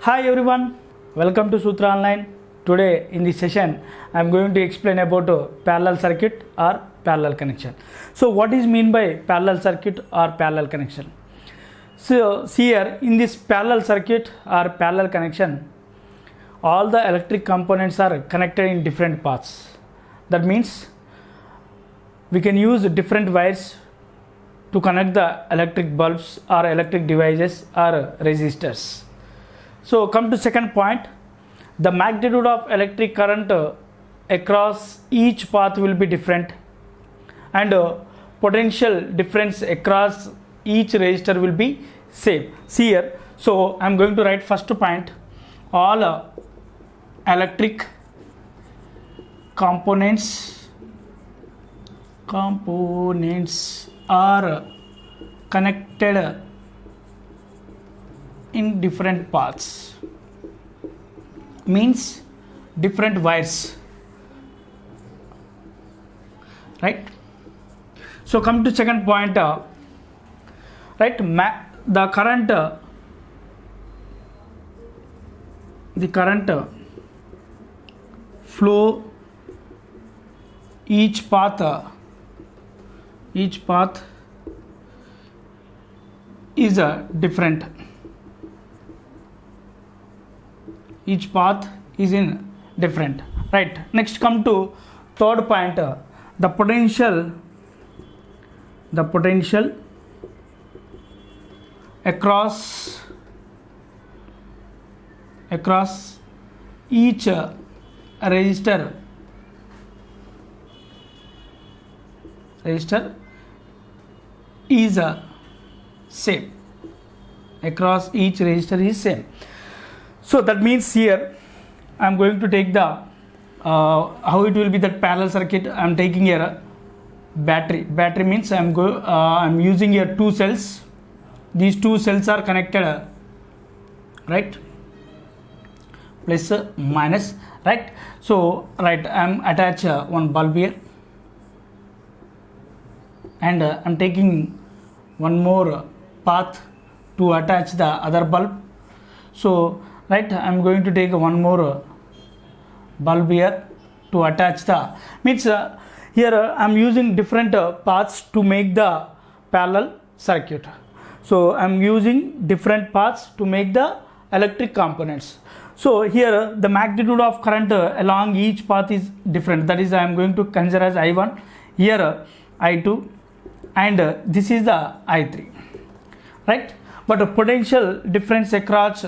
Hi everyone, welcome to Sutra Online. Today in this session I am going to explain about parallel circuit or parallel connection. So what is mean by parallel circuit or parallel connection? So see here, in this parallel circuit or parallel connection, all the electric components are connected in different paths. That means we can use different wires to connect the electric bulbs or electric devices or resistors. So come to second point, the magnitude of electric current across each path will be different, and potential difference across each resistor will be same. See here, so I am going to write first point, all electric components are connected in different paths, means different wires, right? So come to second point, right? The current flow each path is different. Each path is in different, right? Next come to third point, the potential across each resistor is same. Across each resistor is same. So that means here I am going to take the how it will be that parallel circuit. I am taking here a battery means I am using here two cells. These two cells are connected, right? Plus minus, right? So right, I am attach one bulb here, and I am taking one more path to attach the other bulb. So right, I am going to take one more bulb here to attach the, means here I am using different paths to make the parallel circuit. So I am using different paths to make the electric components. So here the magnitude of current along each path is different. That is, I am going to consider as I1, here I2, and this is the I3, right? But the potential difference across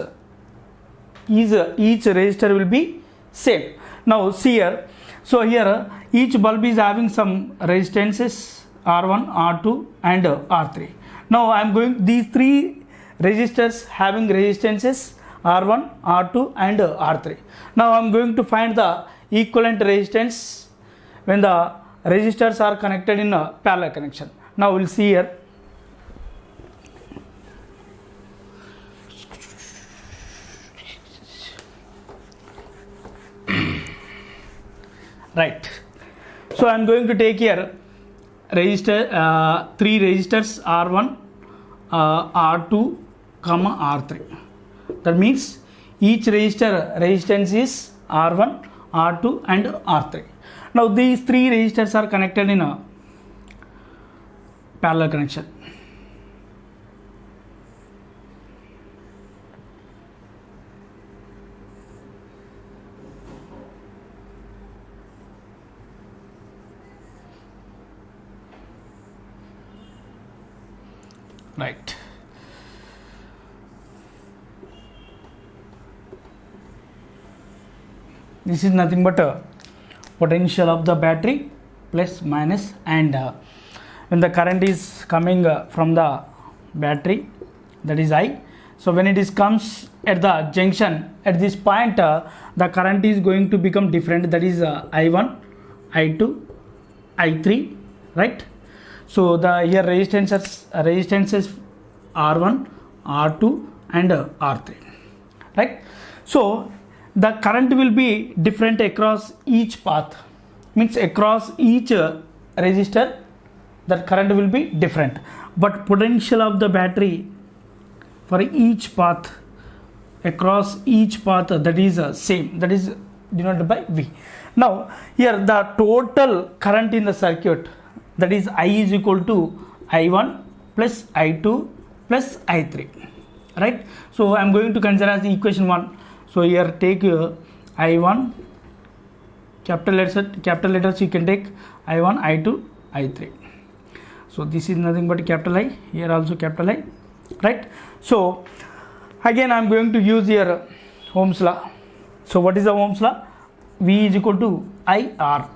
each resistor will be same. Now see here, so here each bulb is having some resistances R1, R2 and R3. Now I am going, these three resistors having resistances R1, R2 and R3. Now I am going to find the equivalent resistance when the resistors are connected in a parallel connection. Now we will see here. Right, so I am going to take here resistor, three resistors R1, R2, R3. That means each resistor resistance is R1, R2 and R3. Now these three resistors are connected in a parallel connection. Right. This is nothing but a potential of the battery plus minus, and when the current is coming from the battery, that is I. So when it is comes at the junction at this point, the current is going to become different. That is I1, I2, I3, right? So the here resistances R1, R2 and R3, right? So the current will be different across each path, means across each resistor that current will be different, but potential of the battery for each path across each path that is same, that is denoted by V. Now here the total current in the circuit, that is I is equal to I1 plus I2 plus I3, right? So I am going to consider as the equation 1. So here take I1, capital letters you can take I1, I2, I3. So this is nothing but capital I, here also capital I, right? So again I am going to use here Ohm's law. So what is the Ohm's law? V is equal to IR,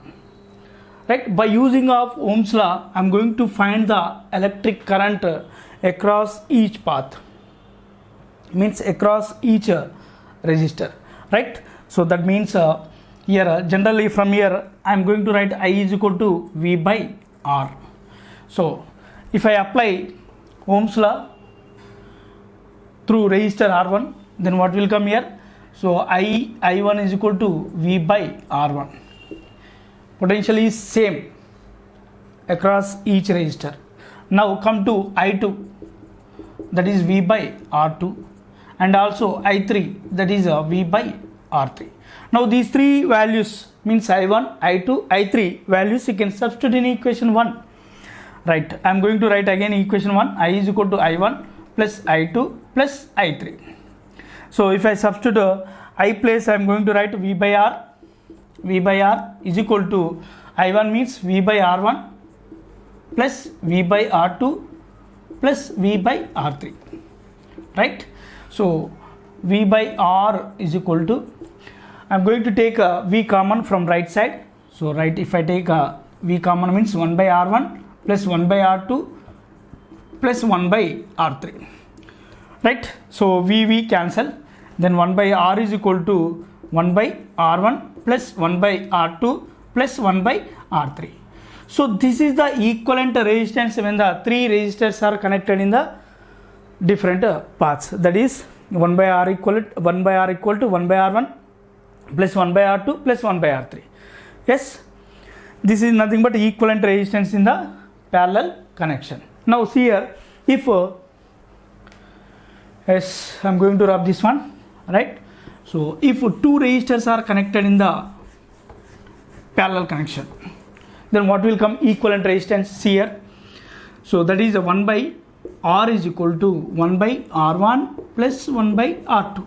right? By using of Ohm's law, I am going to find the electric current across each path, means across each resistor, right? So that means here generally from here I am going to write I is equal to V by R. So if I apply Ohm's law through resistor R1, then what will come here? So I1 is equal to V by R1. Potential is same across each resistor. Now come to I2, that is V by R2, and also I3, that is V by R3. Now these three values, means I1, I2, I3 values you can substitute in equation 1. Right, I am going to write again equation 1, I is equal to I1 plus I2 plus I3. So if I substitute I place, I am going to write V by R. V by R is equal to I1 means V by R1 plus V by R2 plus V by R3, right? So V by R is equal to, I am going to take V common from right side. So right, if I take V common means 1 by R1 plus 1 by R2 plus 1 by R3, right? So V cancel, then 1 by R is equal to 1 by R1 plus 1 by R2 plus 1 by R3. So this is the equivalent resistance when the three resistors are connected in the different paths, that is 1 by R equal to 1 by R1 plus 1 by R2 plus 1 by R3. Yes, this is nothing but equivalent resistance in the parallel connection. Now see here, if yes, I am going to rub this one, right? So if two resistors are connected in the parallel connection, then what will come? Equivalent resistance. See here, so that is 1 by R is equal to 1 by R1 plus 1 by R2.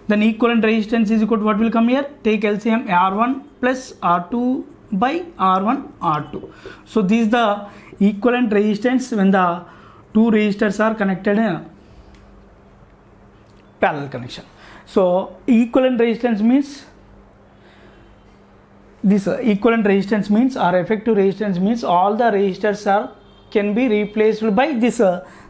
Then equivalent resistance is equal to what will come here? Take LCM R1 plus R2 by R1 R2. So this is the equivalent resistance when the two resistors are connected in a parallel connection. So equivalent resistance means this equivalent resistance means, or effective resistance means, all the resistors are can be replaced by this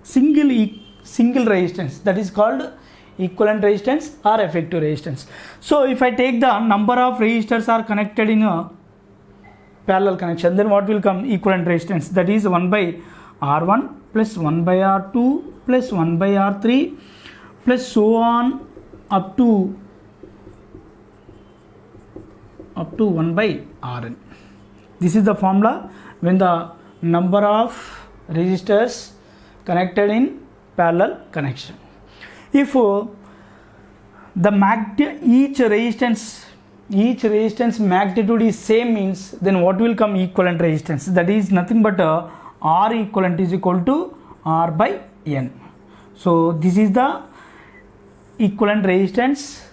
single resistance, that is called equivalent resistance or effective resistance. So if I take the number of resistors are connected in a parallel connection, then what will come? Equivalent resistance, that is 1 by R1 plus 1 by R2 plus 1 by R3 plus so on up to 1 by Rn. This is the formula when the number of resistors connected in parallel connection. If the each resistance magnitude is same, means then what will come? Equivalent resistance, that is nothing but R equivalent is equal to R by N. So this is the equivalent resistance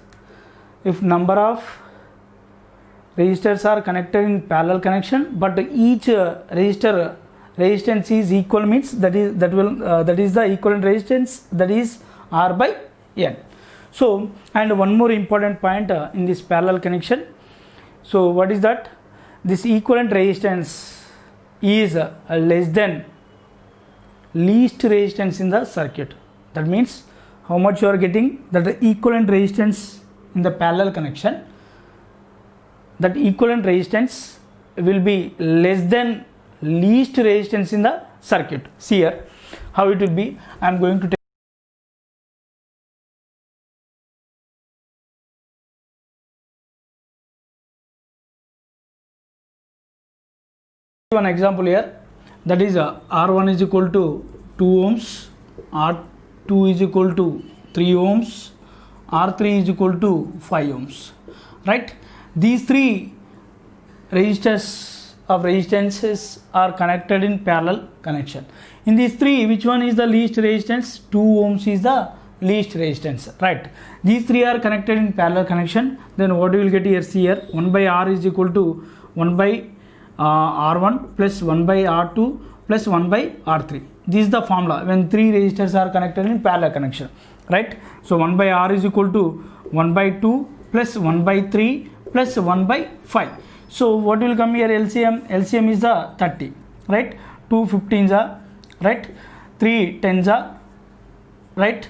if number of resistors are connected in parallel connection, but each resistor resistance is equal, means that is the equivalent resistance, that is R by N. So and one more important point in this parallel connection. So what is that? This equivalent resistance is less than least resistance in the circuit. That means how much you are getting, that the equivalent resistance in the parallel connection, that equivalent resistance will be less than least resistance in the circuit. See here how it will be. I am going to take one example here, that is R1 is equal to 2 ohms, R2 is equal to 3 ohms, R3 is equal to 5 ohms, right? These three resistors of resistances are connected in parallel connection. In these three, which one is the least resistance? 2 ohms is the least resistance, right? These three are connected in parallel connection. Then what you will get here 1 by R is equal to 1 by R1 plus 1 by R2 plus 1 by R3. This is the formula when three resistors are connected in parallel connection, right? So 1 by R is equal to 1 by 2 plus 1 by 3 plus 1 by 5. So what will come here? LCM is the 30, right? 2 15s are, right? 3 10s are, right?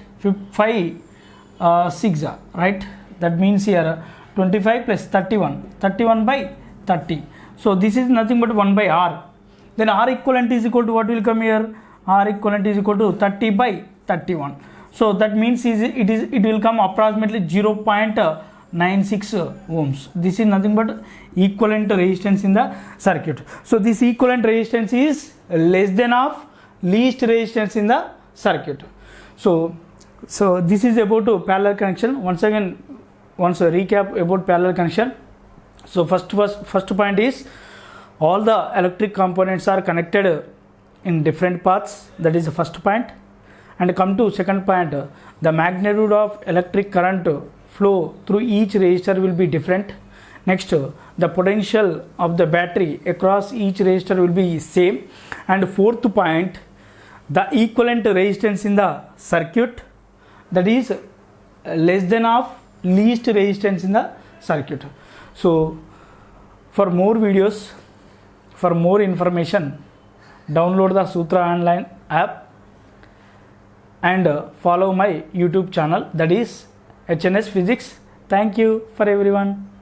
5 6 are, right? That means here 25 plus 31 by 30. So this is nothing but 1 by R. Then R equivalent is equal to what will come here? R equivalent is equal to 30 by 31. So that means it will come approximately 0.96 ohms. This is nothing but equivalent resistance in the circuit. So this equivalent resistance is less than of least resistance in the circuit. So this is about parallel connection. Once a recap about parallel connection. So first point is all the electric components are connected in different paths. That is the first point. And come to second point, the magnitude of electric current flow through each resistor will be different. Next, the potential of the battery across each resistor will be same. And fourth point, the equivalent resistance in the circuit, that is less than of least resistance in the circuit. So for more videos, for more information, download the Sutra Online app and follow my YouTube channel, that is HNS Physics. Thank you for everyone.